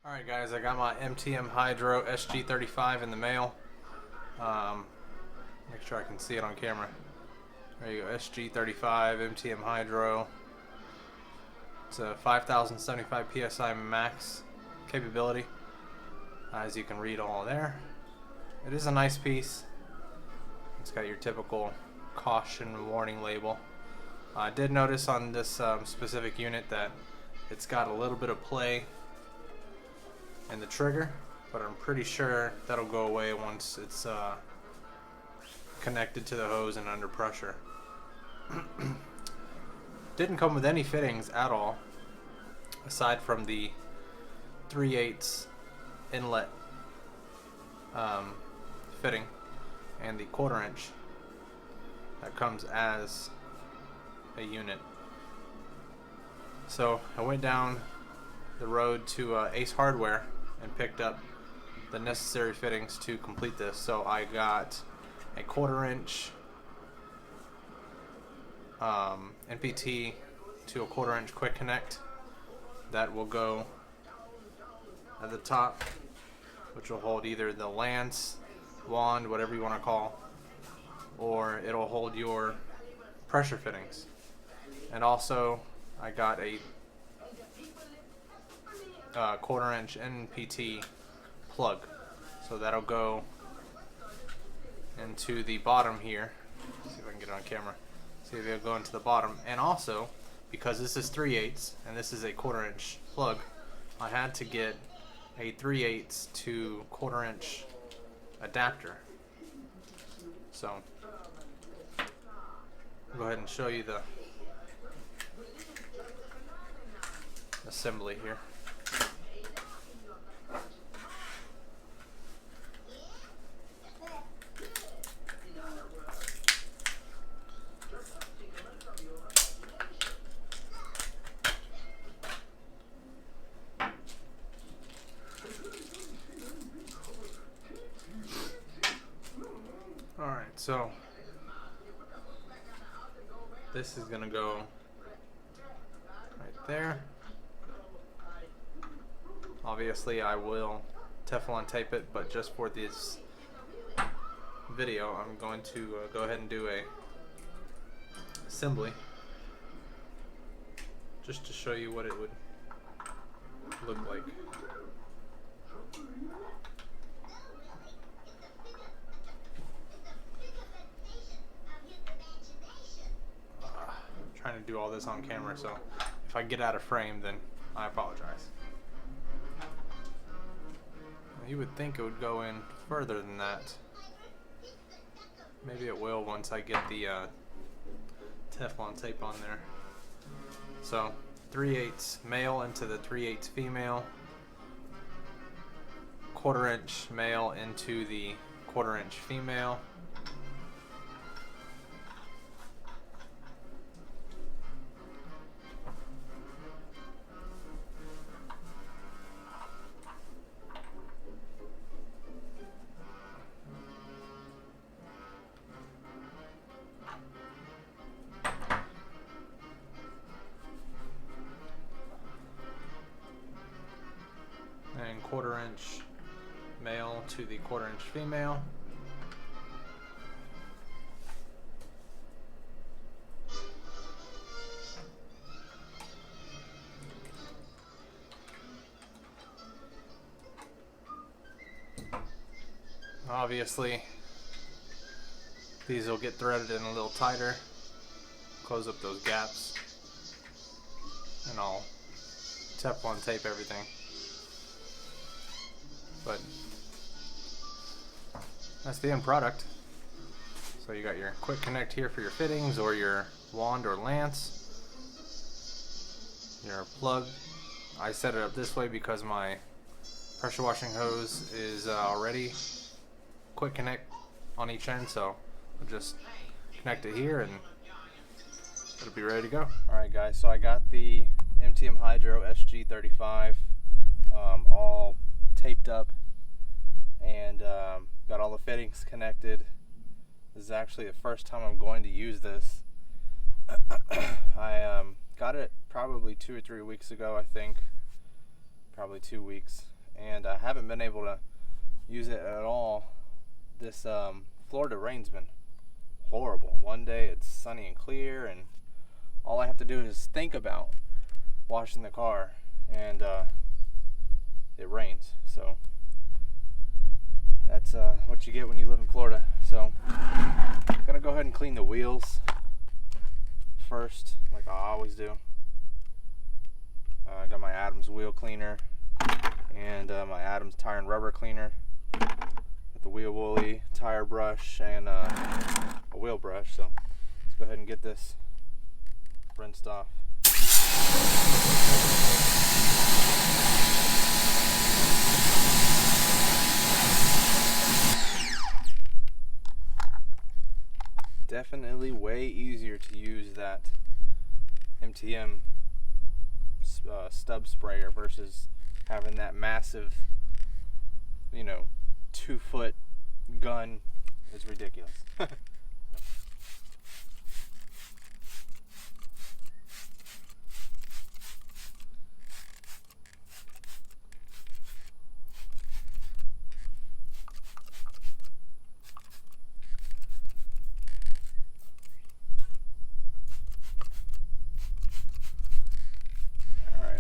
Alright guys, I got my MTM Hydro SG35 in the mail. Make sure I can see it on camera. There you go, SG35 MTM Hydro. It's a 5,075 PSI max capability, as you can read all there. It is a nice piece. It's got your typical caution warning label. I did notice on this specific unit that it's got a little bit of play in the trigger, but I'm pretty sure that'll go away once it's connected to the hose and under pressure. Didn't come with any fittings at all, aside from the 3/8 inlet fitting and the 1/4 inch that comes as a unit. So I went down the road to Ace Hardware and picked up the necessary fittings to complete this. So I got a 1/4 inch NPT to a 1/4 inch quick connect that will go at the top, which will hold either the lance, wand, whatever you want to call, or it'll hold your pressure fittings. And also I got a 1/4 inch NPT plug, so that'll go into the bottom here. Let's see if I can get it on camera. See if it'll go into the bottom. And also, because this is 3/8 and this is a 1/4 inch plug, I had to get a 3/8 to 1/4 inch adapter. So I'll go ahead and show you the assembly here. Alright, so this is gonna go right there. Obviously I will Teflon tape it, but just for this video I'm going to go ahead and do a assembly just to show you what it would look like. Trying to do all this on camera, so if I get out of frame, then I apologize. You would think it would go in further than that. Maybe it will once I get the Teflon tape on there. So 3/8 male into the 3/8 female, 1/4 inch male into the 1/4 inch female. And 1/4 inch male to the 1/4 inch female. Obviously, these will get threaded in a little tighter, close up those gaps, and I'll Teflon tape everything. But that's the end product. So you got your quick connect here for your fittings or your wand or lance, your plug. I set it up this way because my pressure washing hose is already quick connect on each end, so I'll just connect it here and it'll be ready to go. Alright guys, so I got the MTM Hydro SG35 all taped up and got all the fittings connected. This is actually the first time I'm going to use this. I got it probably 2 or 3 weeks ago, I think. Probably 2 weeks. and I haven't been able to use it at all. This Florida rain's been horrible. One day it's sunny and clear, and all I have to do is think about washing the car, and it rains. So that's what you get when you live in Florida. So I'm gonna go ahead and clean the wheels first, like I always do. I got my Adams wheel cleaner and my Adams tire and rubber cleaner with the wheel Woolie, tire brush, and a wheel brush. So let's go ahead and get this rinsed off. Definitely way easier to use that MTM stub sprayer versus having that massive, 2-foot gun. Is ridiculous.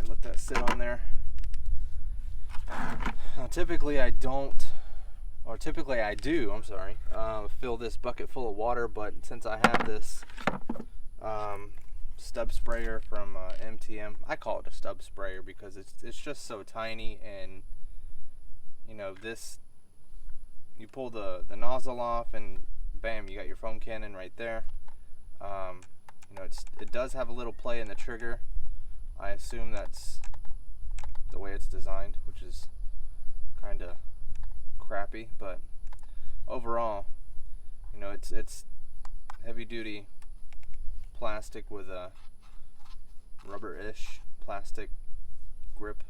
Let that sit on there. Now, typically I do, fill this bucket full of water, but since I have this stub sprayer from MTM, I call it a stub sprayer because it's just so tiny, and this, you pull the nozzle off and bam, you got your foam cannon right there. It does have a little play in the trigger. I assume that's the way it's designed, which is kind of crappy, but overall, it's heavy duty plastic with a rubber-ish plastic grip,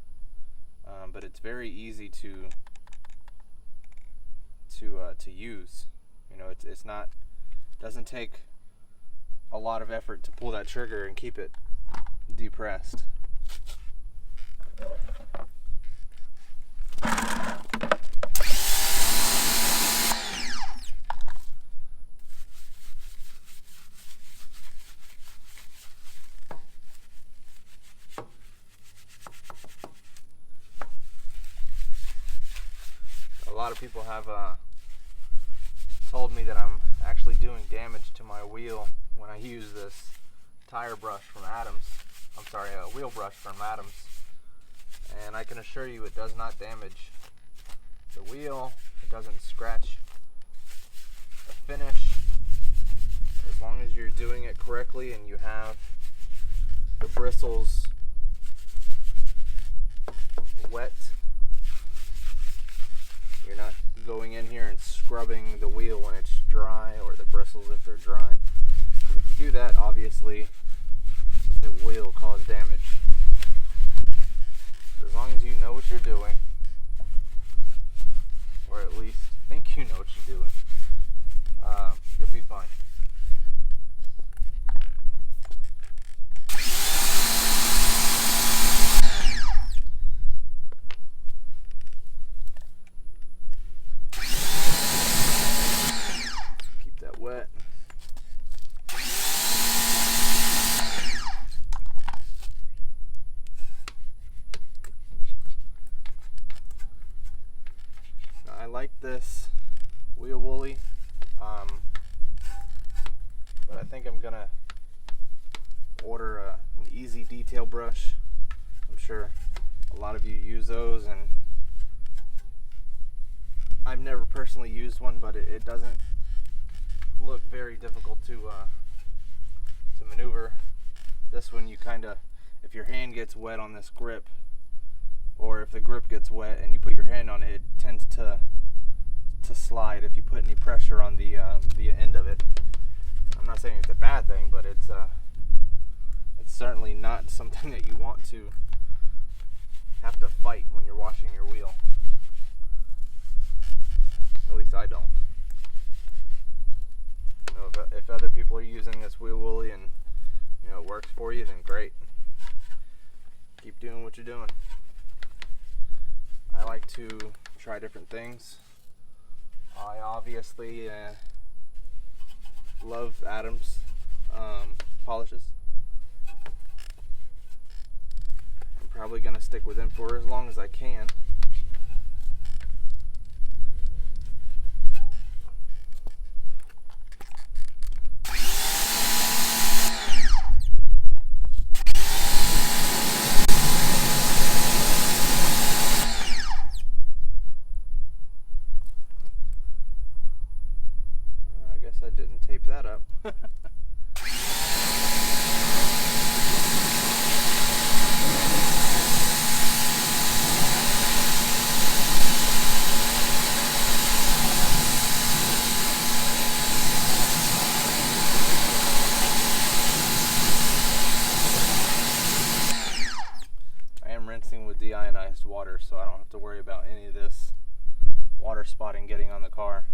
but it's very easy to use. It's not, doesn't take a lot of effort to pull that trigger and keep it depressed. A lot of people have told me that I'm actually doing damage to my wheel when I use this tire brush from Adams. A wheel brush from Adams, and I can assure you it does not damage the wheel. It doesn't scratch the finish, as long as you're doing it correctly and you have the bristles wet. You're not going in here and scrubbing the wheel when it's dry, or the bristles if they're dry. Because if you do that, obviously it will cause damage. As long as you know what you're doing, or at least think you know what you're doing, you'll be fine. Keep that wet. I like this wheel Woolie, but I think I'm gonna order an easy detail brush. I'm sure a lot of you use those, and I've never personally used one, but it doesn't look very difficult to maneuver. This one, you if your hand gets wet on this grip, or if the grip gets wet and you put your hand on it, it tends to slide if you put any pressure on the end of it. I'm not saying it's a bad thing, but it's certainly not something that you want to have to fight when you're washing your wheel. At least I don't. If other people are using this wheel Woolie and it works for you, then great. Keep doing what you're doing. I like like to try different things. I obviously love Adams polishes. I'm probably going to stick with them for as long as I can. I didn't tape that up. I am rinsing with deionized water, so I don't have to worry about any of this water spotting getting on the car.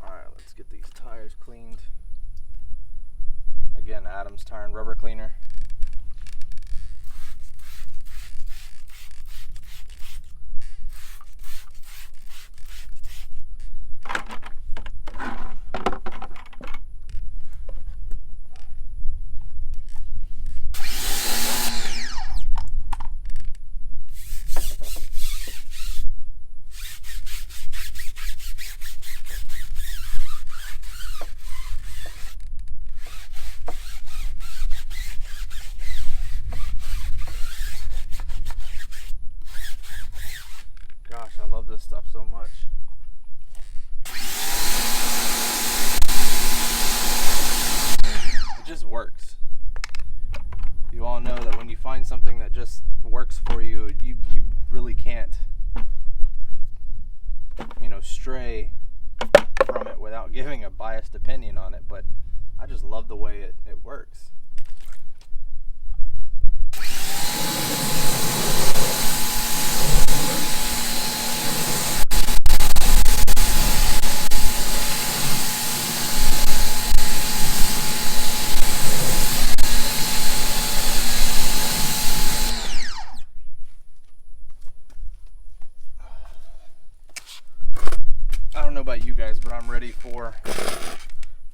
Alright, let's get these tires cleaned. Again, Adams Tire and Rubber Cleaner. Gosh, I love this stuff so much. It just works. You all know that when you find something that just works for you, you really can't, stray from it without giving a biased opinion on it, but I just love the way it works. I don't know about you guys, but I'm ready for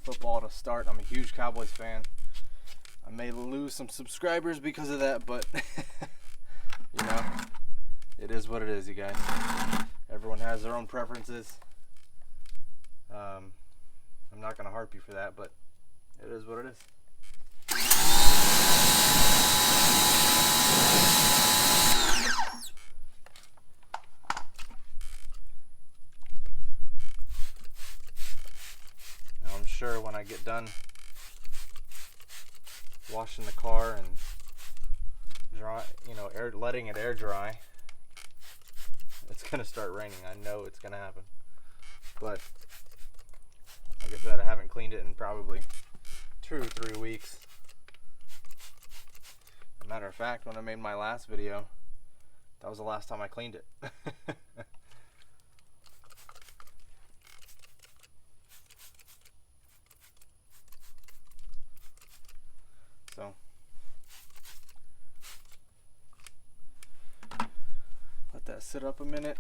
football to start. I'm a huge Cowboys fan. I may lose some subscribers because of that, but it is what it is, you guys. Everyone has their own preferences. I'm not going to harp you for that, but it is what it is. I'm sure when I get done washing the car and dry, letting it air dry, it's gonna start raining. I know it's gonna happen, but like I said, I haven't cleaned it in probably 2 or 3 weeks. As a matter of fact, when I made my last video, that was the last time I cleaned it. So let that sit up a minute.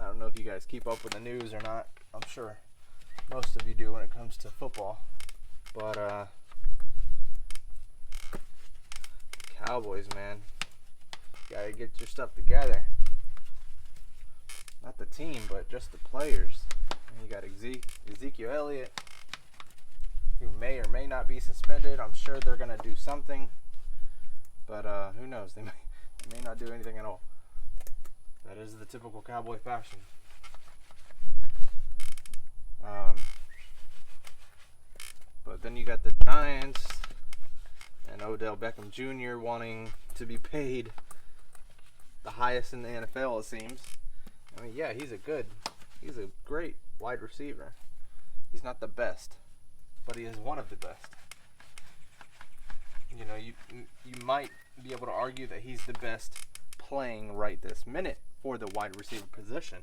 I don't know if you guys keep up with the news or not. I'm sure most of you do when it comes to football. But Cowboys, man, you gotta get your stuff together. Not the team, but just the players. And you got Ezekiel Elliott, who may or may not be suspended. I'm sure they're going to do something, but who knows? They may not do anything at all. That is the typical Cowboy fashion. But then you got the Giants and Odell Beckham Jr. wanting to be paid the highest in the NFL, it seems. I mean, yeah, he's a great wide receiver. He's not the best, but he is one of the best. You know, you might be able to argue that he's the best playing right this minute for the wide receiver position.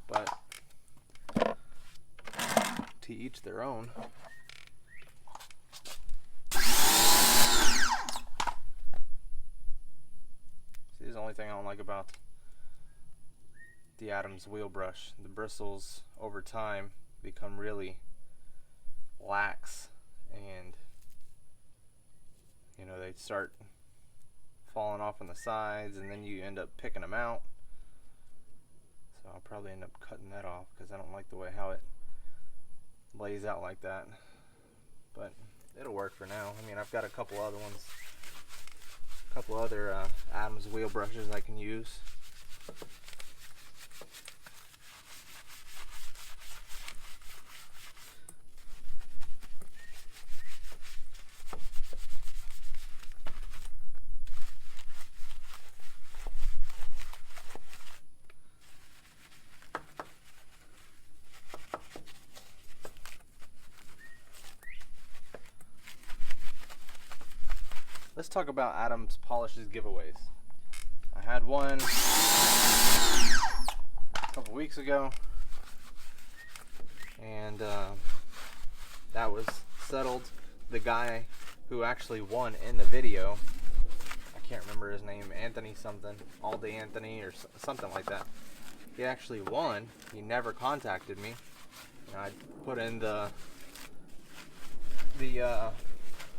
But to each their own. See, the only thing I don't like about the Adams wheel brush, the bristles over time become really lax, and you know, they start falling off on the sides, and then you end up picking them out. So I'll probably end up cutting that off because I don't like the way how it lays out like that, but it'll work for now. I mean, I've got a couple other Adams wheel brushes I can use. Let's talk about Adams Polishes giveaways. I had one a couple weeks ago, and that was settled. The guy who actually won in the video, I can't remember his name, Anthony something, Aldi Anthony or something like that. He actually won. He never contacted me. And I put in the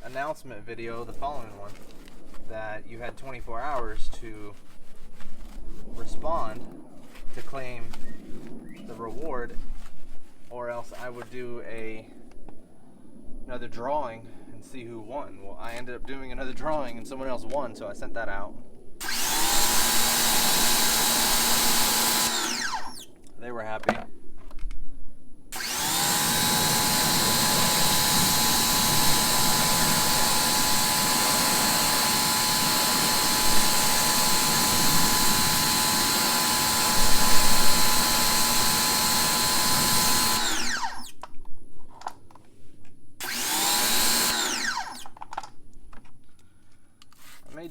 announcement video, the following one, that you had 24 hours to respond to claim the reward, or else I would do another drawing and see who won. Well, I ended up doing another drawing and someone else won, so I sent that out. They were happy.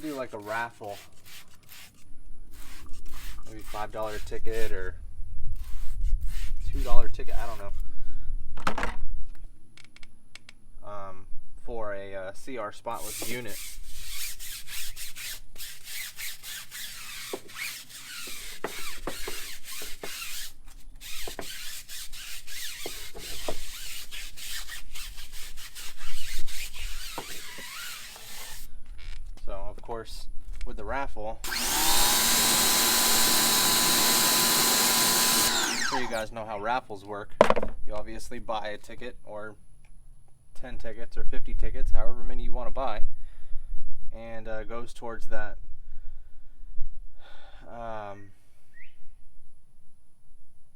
Do like a raffle, maybe $5 ticket or $2 ticket, I don't know, for a CR Spotless unit. Of course, with the raffle, I'm sure you guys know how raffles work. You obviously buy a ticket, or 10 tickets, or 50 tickets, however many you want to buy, and goes towards that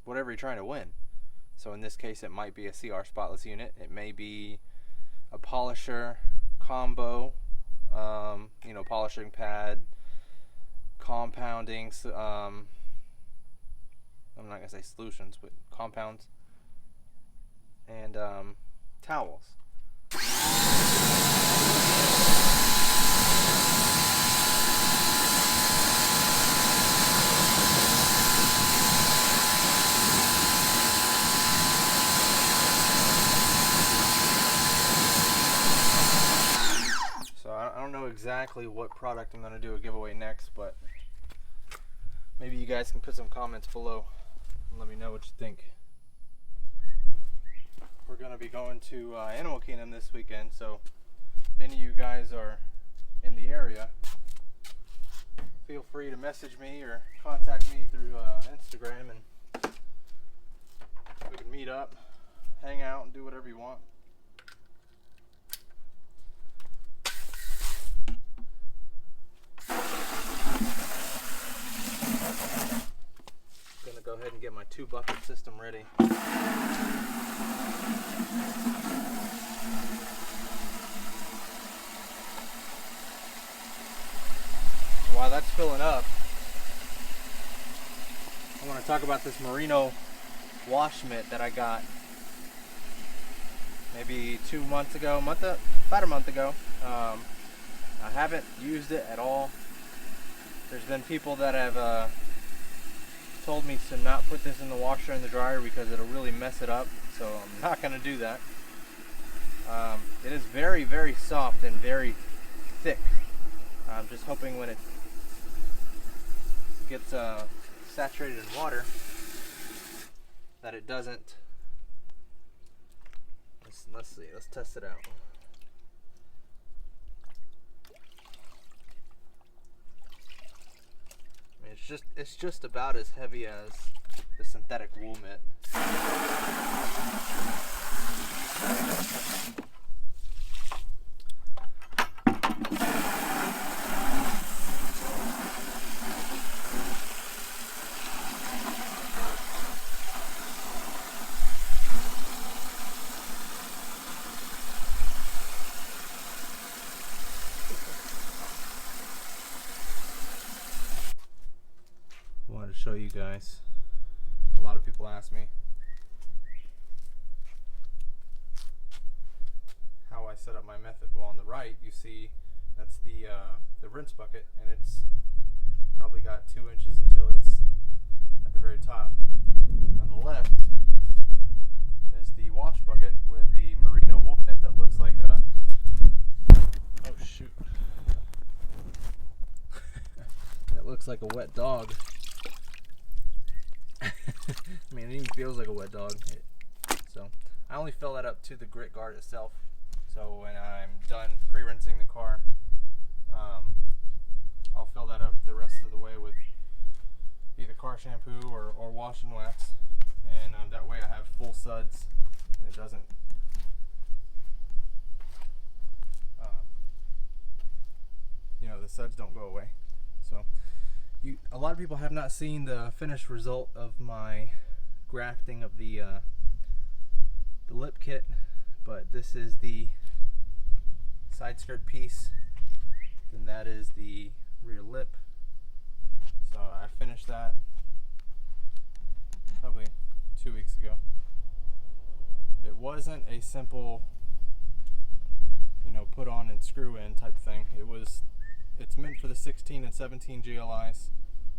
whatever you're trying to win. So in this case, it might be a CR Spotless unit. It may be a polisher combo. You know, polishing pad, compounding, I'm not gonna say solutions, but compounds, and towels. I don't know exactly what product I'm going to do a giveaway next, but maybe you guys can put some comments below and let me know what you think. We're going to be going to Animal Kingdom this weekend, so if any of you guys are in the area, feel free to message me or contact me through Instagram, and we can meet up, hang out, and do whatever you want. Gonna go ahead and get my 2-bucket system ready. While that's filling up, I want to talk about this Merino wash mitt that I got maybe 2 months ago, about a month ago. I haven't used it at all. There's been people that have told me to not put this in the washer and the dryer because it'll really mess it up, so I'm not going to do that. It is very, very soft and very thick. I'm just hoping when it gets saturated in water that it doesn't. Let's see, let's test it out. I mean, it's just about as heavy as the synthetic wool mitt. Wanted to show you guys. A lot of people ask me how I set up my method. Well, on the right you see that's the rinse bucket, and it's probably got 2 inches until it's at the very top. On the left is the wash bucket with the Merino wool mitt that looks like a, oh shoot, that looks like a wet dog. I mean, it even feels like a wet dog. So I only fill that up to the grit guard itself. So when I'm done pre-rinsing the car, I'll fill that up the rest of the way with either car shampoo or wash and wax, and that way I have full suds, and it doesn't you know, the suds don't go away. So a lot of people have not seen the finished result of my grafting of the lip kit, but this is the side skirt piece, then that is the rear lip. So I finished that probably 2 weeks ago. It wasn't a simple, you know, put on and screw in type thing. It's meant for the 16 and 17 GLIs.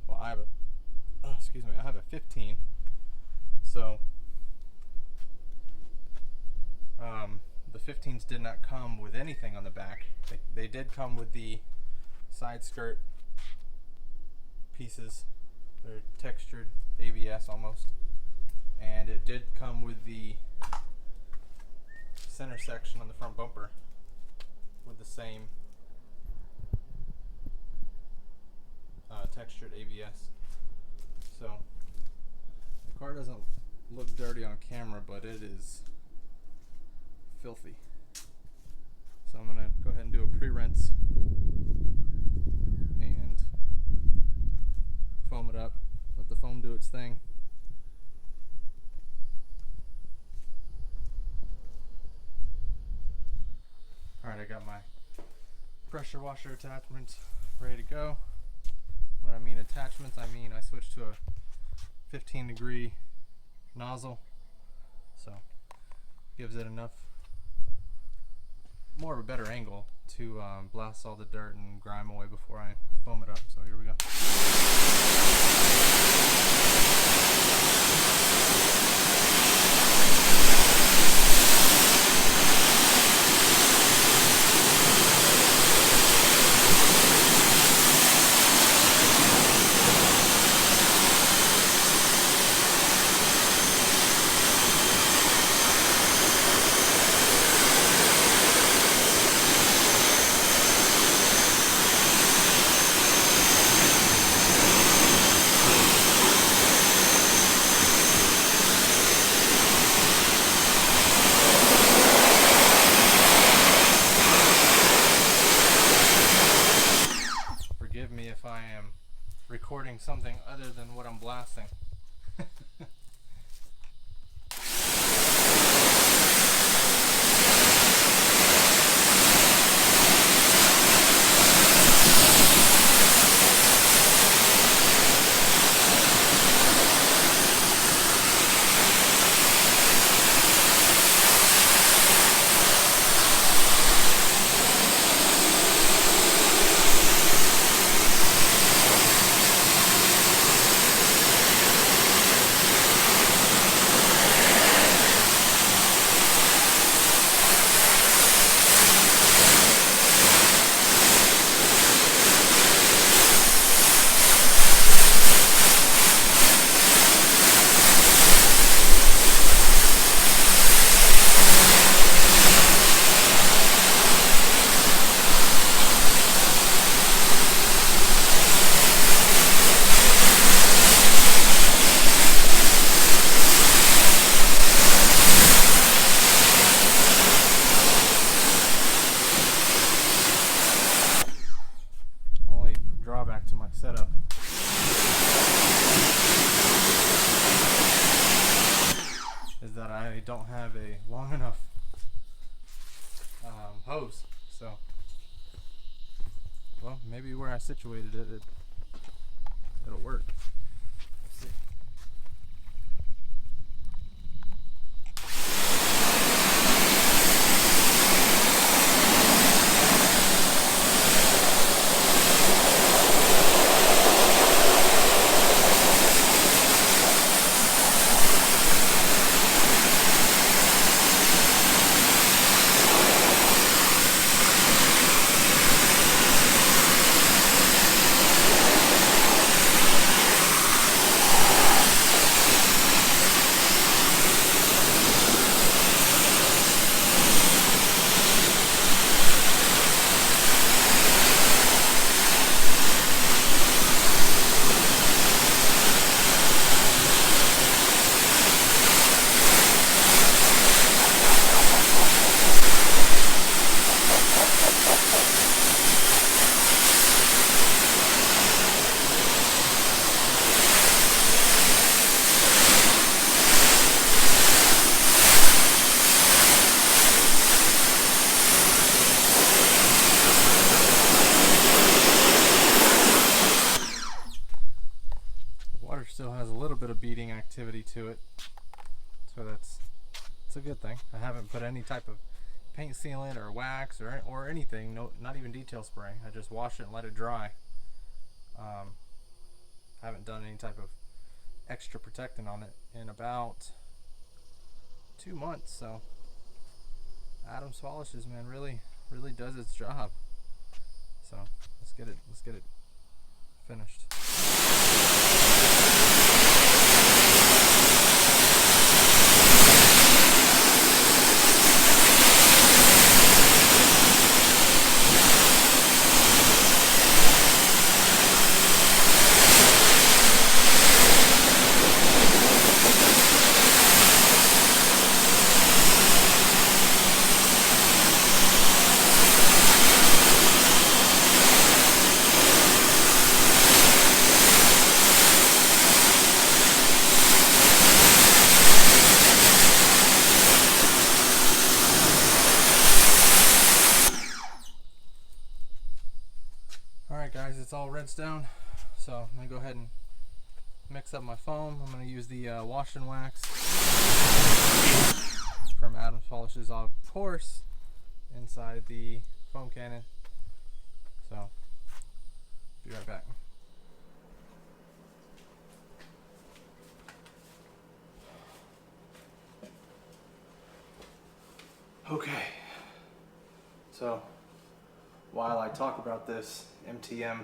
Well, I have I have a 15. So the 15s did not come with anything on the back. They did come with the side skirt pieces. They're textured ABS almost, and it did come with the center section on the front bumper with the same textured ABS. So the car doesn't look dirty on camera, but it is filthy. So I'm gonna go ahead and do a pre-rinse and foam it up, let the foam do its thing. Alright, I got my pressure washer attachments ready to go. When I mean attachments, I mean I switched to a 15-degree nozzle, so gives it enough, more of a better angle to blast all the dirt and grime away before I foam it up. So here we go. recording something other than what I'm blasting. Drawback to my setup is that I don't have a long enough hose, so well, maybe where I situated it, it'll work. Let's see. Still has a little bit of beading activity to it, so it's a good thing. I haven't put any type of paint sealant or wax or anything, no, not even detail spray. I just wash it and let it dry. Haven't done any type of extra protectant on it in about 2 months, so Adams Polishes, man, really does its job. So let's get it finished. Alright guys, it's all rinsed down, so I'm going to go ahead and mix up my foam. I'm going to use the wash and wax from Adams Polishes, of course, inside the foam cannon. So, be right back. Okay, so while I talk about this MTM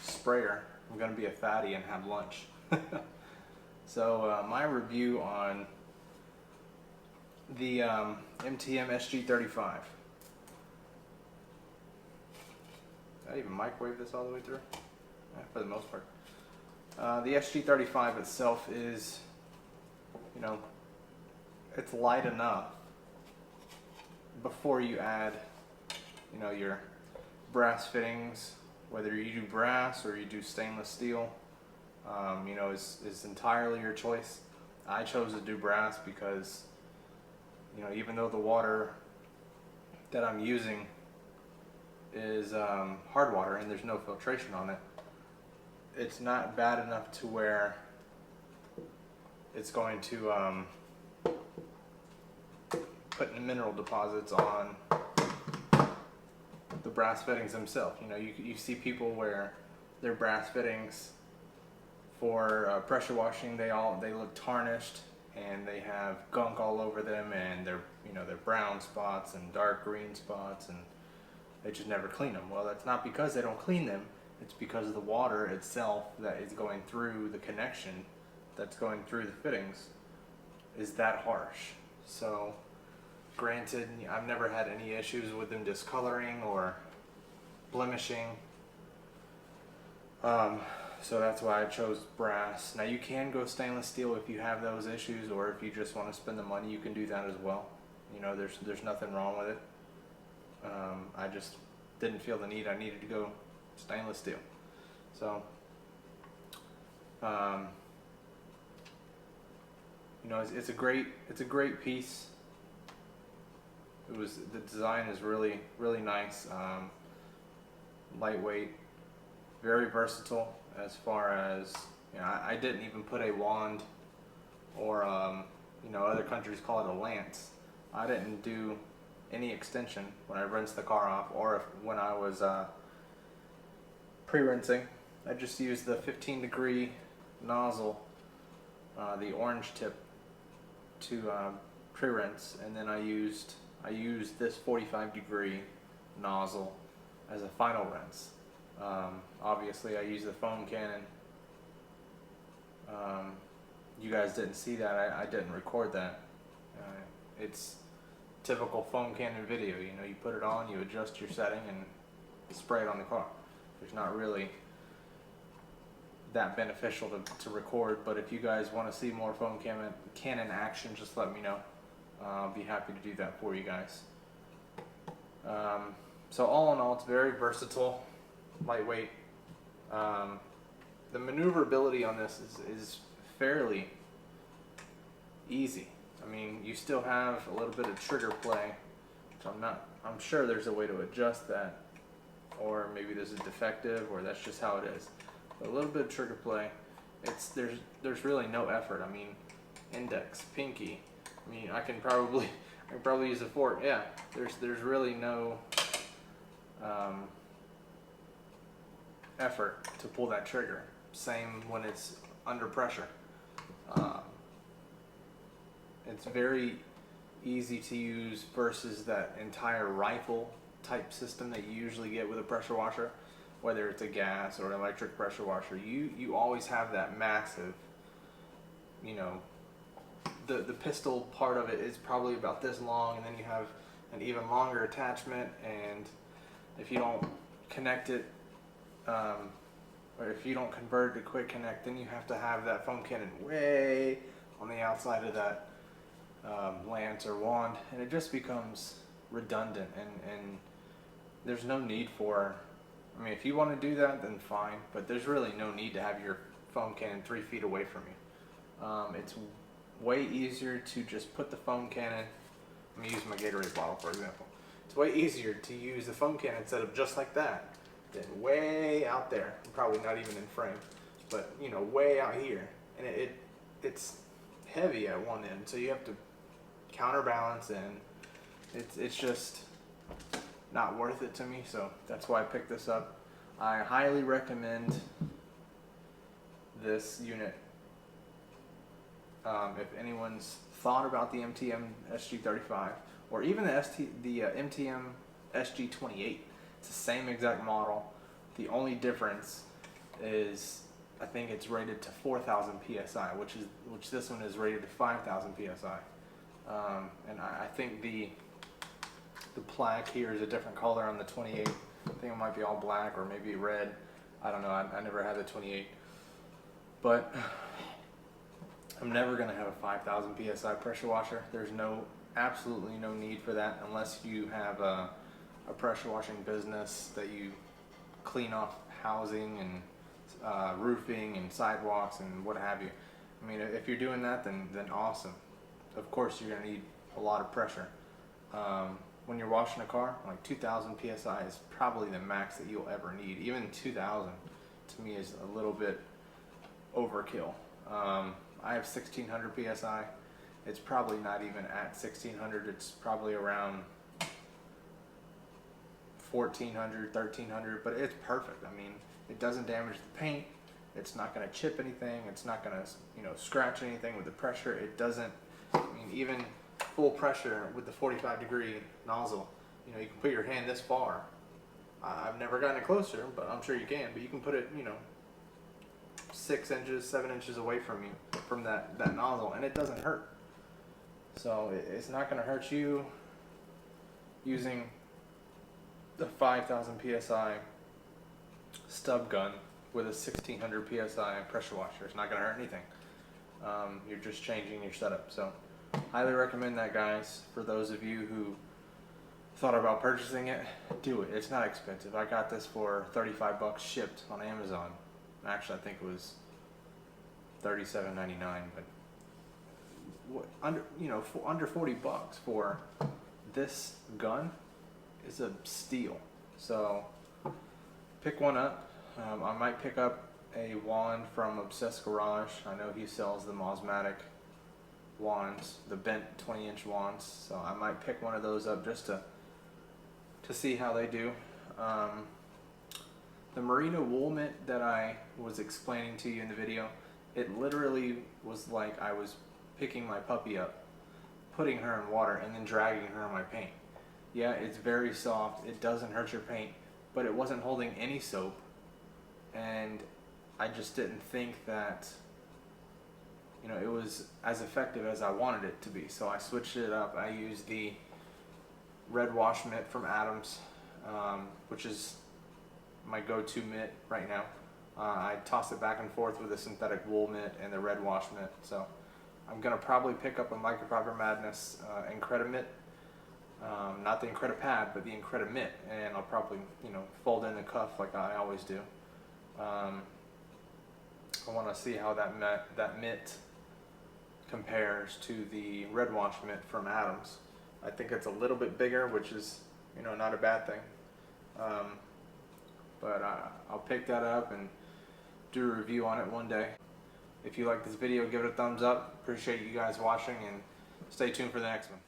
sprayer, I'm going to be a fatty and have lunch. So my review on the MTM SG35. Did I even microwave this all the way through? Yeah, for the most part. The SG35 itself is, you know, it's light enough before you add, you know, your brass fittings Whether you do brass or you do stainless steel, you know, is entirely your choice. I chose to do brass because, you know, even though the water that I'm using is hard water and there's no filtration on it, it's not bad enough to where it's going to put mineral deposits on the brass fittings themselves. You know, you see people wear their brass fittings for pressure washing. They look tarnished and they have gunk all over them, and they're brown spots and dark green spots, and they just never clean them. Well, that's not because they don't clean them. It's because of the water itself that is going through the connection, that's going through the fittings, is that harsh. So granted, I've never had any issues with them discoloring or blemishing. So that's why I chose brass. Now you can go stainless steel if you have those issues, or if you just want to spend the money, you can do that as well. You know, there's nothing wrong with it. I just didn't feel the need. I needed to go stainless steel. So, you know, it's a great piece. The design is really nice, lightweight, very versatile. As far as, you know, I didn't even put a wand, or you know, other countries call it a lance. I didn't do any extension when I rinsed the car off, or when I was pre-rinsing. I just used the 15-degree nozzle, the orange tip, to pre-rinse, and then I used this 45-degree nozzle as a final rinse. Obviously I used the foam cannon. You guys didn't see that. I didn't record that. It's typical foam cannon video. You know, you put it on, you adjust your setting, and spray it on the car. It's not really that beneficial to record, but if you guys want to see more foam cannon action, just let me know. I'll be happy to do that for you guys. So all in all, it's very versatile, lightweight. The maneuverability on this is fairly easy. I mean, you still have a little bit of trigger play, which I'm sure there's a way to adjust that, or maybe this is defective, or that's just how it is. But a little bit of trigger play. There's really no effort. I mean, index, pinky. I mean, I can probably use a fork. Yeah, there's really no effort to pull that trigger. Same when it's under pressure. It's very easy to use versus that entire rifle type system that you usually get with a pressure washer, whether it's a gas or an electric pressure washer. You always have that massive, you know, the pistol part of it is probably about this long, and then you have an even longer attachment, and if you don't connect it, or if you don't convert it to quick connect, then you have to have that foam cannon way on the outside of that lance or wand, and it just becomes redundant, and there's no need for, I mean, if you want to do that, then fine, but there's really no need to have your foam cannon 3 feet away from you. It's way easier to just put the foam cannon, I'm going to use my Gatorade bottle for example. It's way easier to use the foam cannon set up just like that than way out there, probably not even in frame, but you know, way out here, and it's heavy at one end, so you have to counterbalance, and it's just not worth it to me. So that's why I picked this up. I highly recommend this unit. If anyone's thought about the MTM SG35, or even the MTM SG28, it's the same exact model. The only difference is I think it's rated to 4,000 psi, which this one is rated to 5,000 psi. And I think the plaque here is a different color on the 28. I think it might be all black or maybe red. I don't know. I never had the 28, but I'm never gonna have a 5,000 psi pressure washer. There's absolutely no need for that unless you have a pressure washing business that you clean off housing and roofing and sidewalks and what have you. I mean, if you're doing that, then awesome. Of course, you're gonna need a lot of pressure. When you're washing a car, like 2,000 psi is probably the max that you'll ever need. Even 2,000 to me is a little bit overkill. I have 1,600 psi. It's probably not even at 1,600. It's probably around 1,400, 1,300, but it's perfect. I mean, it doesn't damage the paint. It's not going to chip anything. It's not going to, scratch anything with the pressure. It doesn't. I mean, even full pressure with the 45-degree nozzle, you can put your hand this far. I've never gotten it closer, but I'm sure you can. But you can put it, 6 inches, 7 inches away from you, from that nozzle, and it doesn't hurt. So it's not going to hurt you using the 5,000 psi stub gun with a 1,600 psi pressure washer. It's not going to hurt anything. You're just changing your setup. So highly recommend that, guys. For those of you who thought about purchasing it, do it. It's not expensive. I got this for 35 bucks shipped on Amazon. Actually, I think it was $37.99, but under 40 bucks for this gun is a steal. So pick one up. I might pick up a wand from Obsessed Garage. I know he sells the Mosmatic wands, the bent 20-inch wands. So I might pick one of those up just to see how they do. The Merino wool mitt that I was explaining to you in the video, it literally was like I was picking my puppy up, putting her in water, and then dragging her in my paint. Yeah, it's very soft. It doesn't hurt your paint, but it wasn't holding any soap, and I just didn't think that it was as effective as I wanted it to be. So I switched it up. I used the red wash mitt from Adams, which is my go-to mitt right now. I toss it back and forth with the synthetic wool mitt and the red wash mitt. So I'm gonna probably pick up a Microfiber Madness Incredi mitt, not the Incredi pad, but the Incredi mitt, and I'll probably fold in the cuff like I always do. I want to see how that mitt compares to the red wash mitt from Adams. I think it's a little bit bigger, which is not a bad thing. But I'll pick that up and do a review on it one day. If you like this video, give it a thumbs up. Appreciate you guys watching, and stay tuned for the next one.